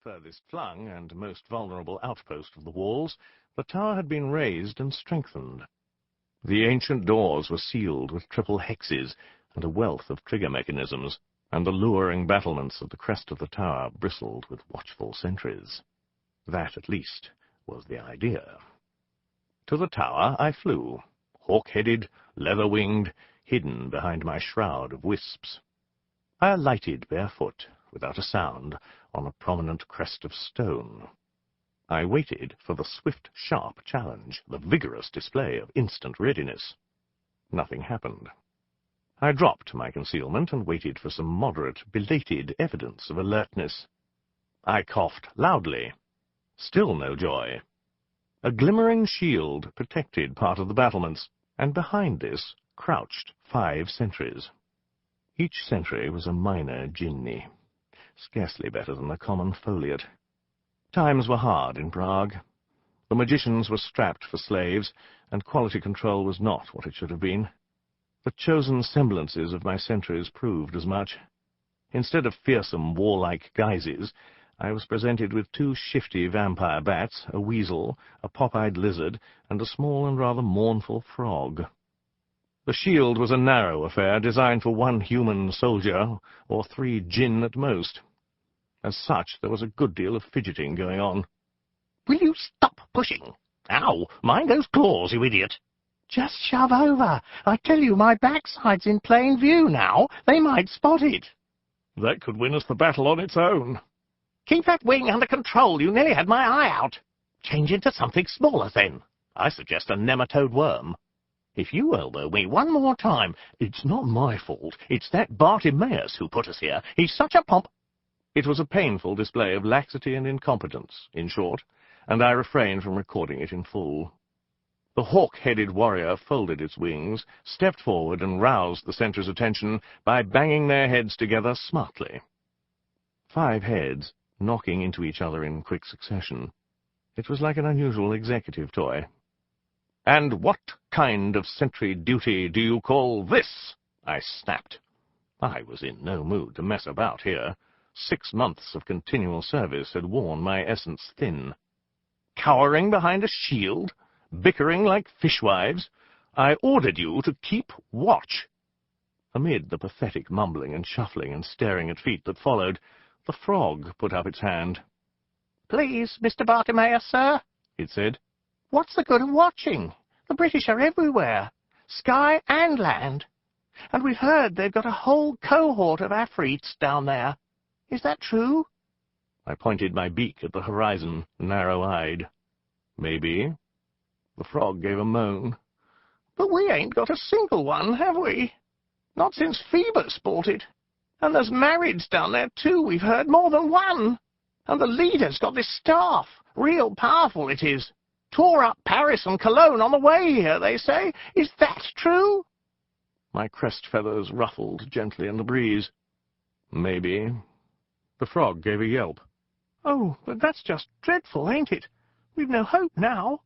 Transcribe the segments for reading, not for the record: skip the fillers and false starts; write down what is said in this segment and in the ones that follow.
Furthest flung and most vulnerable outpost of the walls, the tower had been raised and strengthened. The ancient doors were sealed with triple hexes and a wealth of trigger mechanisms, and the luring battlements of the crest of the tower bristled with watchful sentries. That, at least, was the idea. To the tower I flew, hawk-headed, leather-winged, hidden behind my shroud of wisps. I alighted barefoot, without a sound, on a prominent crest of stone. I waited for the swift, sharp challenge, the vigorous display of instant readiness. Nothing happened. I dropped my concealment and waited for some moderate, belated evidence of alertness. I coughed loudly. Still no joy. A glimmering shield protected part of the battlements, and behind this crouched 5 sentries. Each sentry was a minor djinni, scarcely better than the common foliot. Times were hard in Prague. The magicians were strapped for slaves, and quality control was not what it should have been. The chosen semblances of my sentries proved as much. Instead of fearsome, warlike guises, I was presented with 2 shifty vampire bats, a weasel, a pop-eyed lizard, and a small and rather mournful frog. The shield was a narrow affair, designed for 1 human soldier, or 3 djinn at most. As such, there was a good deal of fidgeting going on. "Will you stop pushing? Ow! Mind those claws, you idiot!" "Just shove over. I tell you, my backside's in plain view now. They might spot it." "That could win us the battle on its own." "Keep that wing under control. You nearly had my eye out." "Change into something smaller, then. I suggest a nematode worm." "If you elbow me one more time—" "It's not my fault. It's that Bartimaeus who put us here. He's such a pomp—" It was a painful display of laxity and incompetence, in short, and I refrained from recording it in full. The hawk-headed warrior folded its wings, stepped forward, and roused the sentry's attention by banging their heads together smartly. 5 heads, knocking into each other in quick succession. It was like an unusual executive toy. "And what kind of sentry duty do you call this?" I snapped. I was in no mood to mess about here. 6 months of continual service had worn my essence thin. "Cowering behind a shield? Bickering like fishwives? I ordered you to keep watch." Amid the pathetic mumbling and shuffling and staring at feet that followed, the frog put up its hand. "Please, Mr. Bartimaeus, sir," it said. "What's the good of watching? The British are everywhere, sky and land. And we've heard they've got a whole cohort of afrits down there. Is that true?" I pointed my beak at the horizon, narrow-eyed. "Maybe." The frog gave a moan. "But we ain't got a single one, have we? Not since Phoebus bought it. And there's marrieds down there, too, we've heard, more than one. And the leader's got this staff. Real powerful it is. Tore up Paris and Cologne on the way here, they say. Is that true?" My crest feathers ruffled gently in the breeze. "Maybe." The frog gave a yelp. "Oh, but that's just dreadful, ain't it? We've no hope now.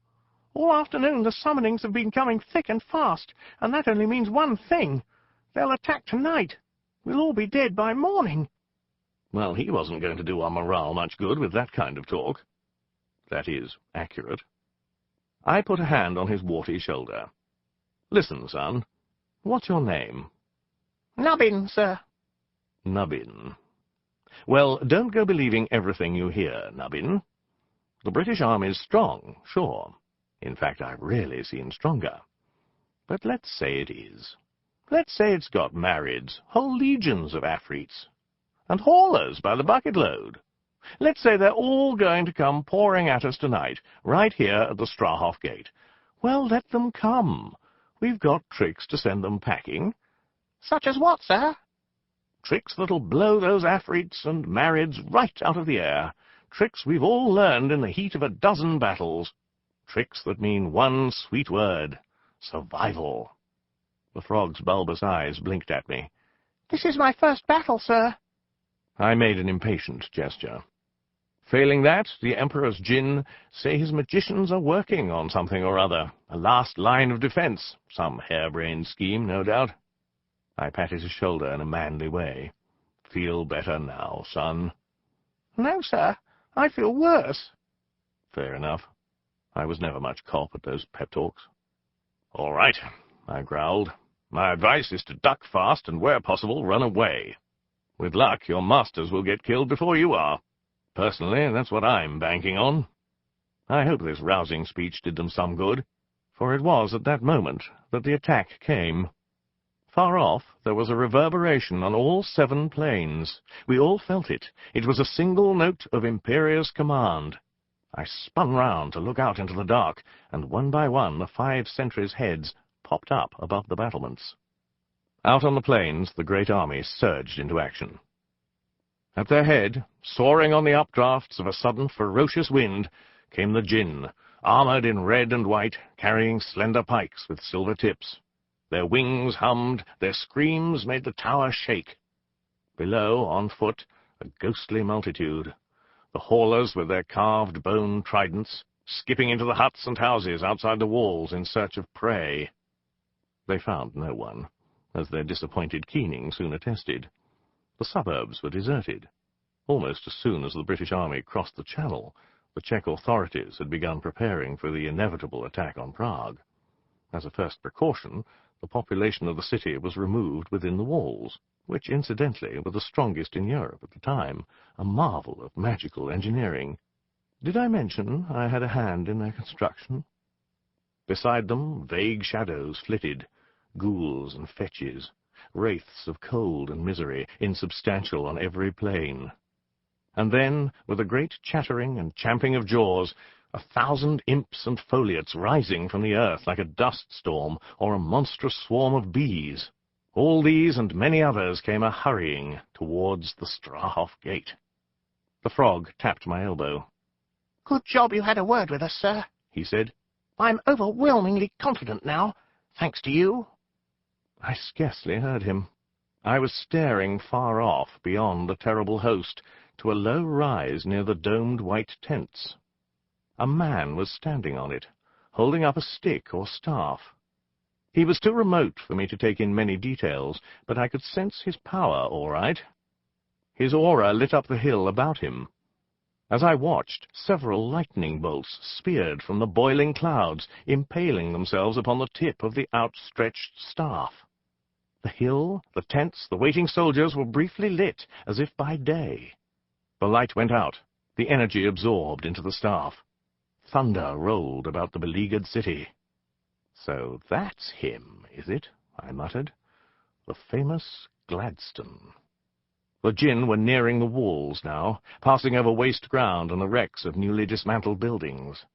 All afternoon the summonings have been coming thick and fast, and that only means one thing. They'll attack tonight. We'll all be dead by morning." Well, he wasn't going to do our morale much good with that kind of talk. That is, accurate. I put a hand on his warty shoulder. "Listen, son, what's your name?" "Nubbin, sir." Nubbin. Well, don't go believing everything you hear, Nubbin. The British Army's strong, sure. In fact, I've rarely seen stronger. But let's say it is. Let's say it's got marrieds, whole legions of afrits, and haulers by the bucket load. Let's say they're all going to come pouring at us tonight, right here at the Strahov Gate. Well, let them come. We've got tricks to send them packing." "Such as what, sir?" "Tricks that'll blow those afrits and marrieds right out of the air. Tricks we've all learned in the heat of a dozen battles. Tricks that mean one sweet word: survival." The frog's bulbous eyes blinked at me. "This is my first battle, sir." I made an impatient gesture. Failing that, the Emperor's djinn say his magicians are working on something or other, a last line of defense, some harebrained scheme, no doubt. I patted his shoulder in a manly way. "Feel better now, son?" "No, sir. I feel worse. Fair enough. I was never much cop at those pep talks. All right, I growled. My advice is to duck fast and, where possible, run away. With luck, your masters will get killed before you are. Personally, that's what I'm banking on. I hope this rousing speech did them some good, for it was at that moment that the attack came. Far off, there was a reverberation on all 7 planes. We all felt it. It was a single note of imperious command. I spun round to look out into the dark, and one by one the 5 sentries' heads popped up above the battlements. Out on the plains, the great army surged into action. At their head, soaring on the updrafts of a sudden ferocious wind, came the djinn, armoured in red and white, carrying slender pikes with silver tips. Their wings hummed, their screams made the tower shake. Below, on foot, a ghostly multitude. The haulers with their carved bone tridents, skipping into the huts and houses outside the walls in search of prey. They found no one, as their disappointed keening soon attested. The suburbs were deserted. Almost as soon as the British army crossed the Channel, the Czech authorities had begun preparing for the inevitable attack on Prague. As a first precaution, the population of the city was removed within the walls, which incidentally were the strongest in Europe at the time, a marvel of magical engineering. Did I mention I had a hand in their construction? Beside them, vague shadows flitted, ghouls and fetches, wraiths of cold and misery, insubstantial on every plane. And then, with a great chattering and champing of jaws, 1,000 imps and foliots rising from the earth like a dust storm or a monstrous swarm of bees. All these and many others came a-hurrying towards the Strahov gate. The frog tapped my elbow. "Good job you had a word with us, sir," he said. "I'm overwhelmingly confident now, thanks to you." I scarcely heard him. I was staring far off, beyond the terrible host, to a low rise near the domed white tents. A man was standing on it, holding up a stick or staff. He was too remote for me to take in many details, but I could sense his power all right. His aura lit up the hill about him. As I watched, several lightning bolts speared from the boiling clouds, impaling themselves upon the tip of the outstretched staff. The hill, the tents, the waiting soldiers were briefly lit, as if by day. The light went out, the energy absorbed into the staff. Thunder rolled about the beleaguered city. "So that's him, is it?" I muttered. "The famous Gladstone." The djinn were nearing the walls now, passing over waste ground and the wrecks of newly dismantled buildings.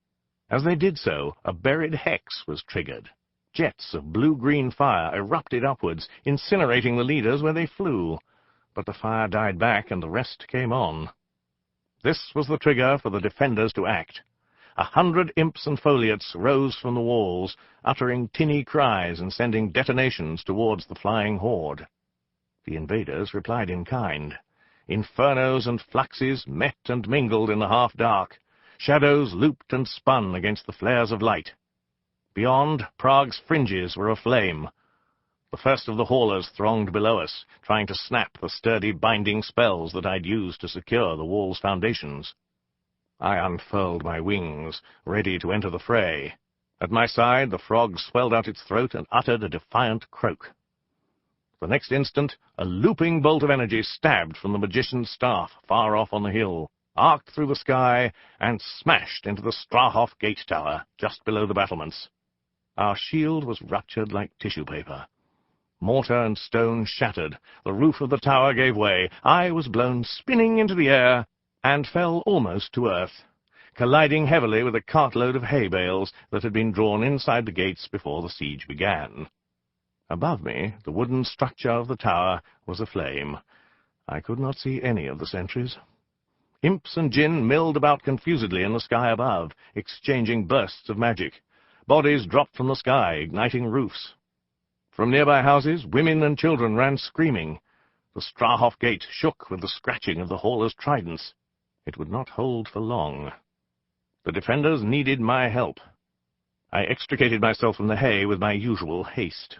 As they did so, a buried hex was triggered. Jets of blue-green fire erupted upwards, incinerating the leaders where they flew. But the fire died back and the rest came on. This was the trigger for the defenders to act. 100 imps and foliots rose from the walls, uttering tinny cries and sending detonations towards the flying horde. The invaders replied in kind. Infernos and fluxes met and mingled in the half-dark. Shadows looped and spun against the flares of light. Beyond, Prague's fringes were aflame. The first of the haulers thronged below us, trying to snap the sturdy binding spells that I'd used to secure the wall's foundations. I unfurled my wings, ready to enter the fray. At my side, the frog swelled out its throat and uttered a defiant croak. The next instant, a looping bolt of energy stabbed from the magician's staff far off on the hill, arced through the sky, and smashed into the Strahov gate tower just below the battlements. Our shield was ruptured like tissue paper. Mortar and stone shattered, the roof of the tower gave way, I was blown spinning into the air, and fell almost to earth, colliding heavily with a cartload of hay bales that had been drawn inside the gates before the siege began. Above me, the wooden structure of the tower was aflame. I could not see any of the sentries. Imps and djinn milled about confusedly in the sky above, exchanging bursts of magic. Bodies dropped from the sky, igniting roofs. From nearby houses, women and children ran screaming. The Strahov gate shook with the scratching of the haulers' tridents. It would not hold for long. The defenders needed my help. I extricated myself from the hay with my usual haste.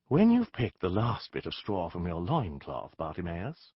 "When you've picked the last bit of straw from your loincloth, Bartimaeus,"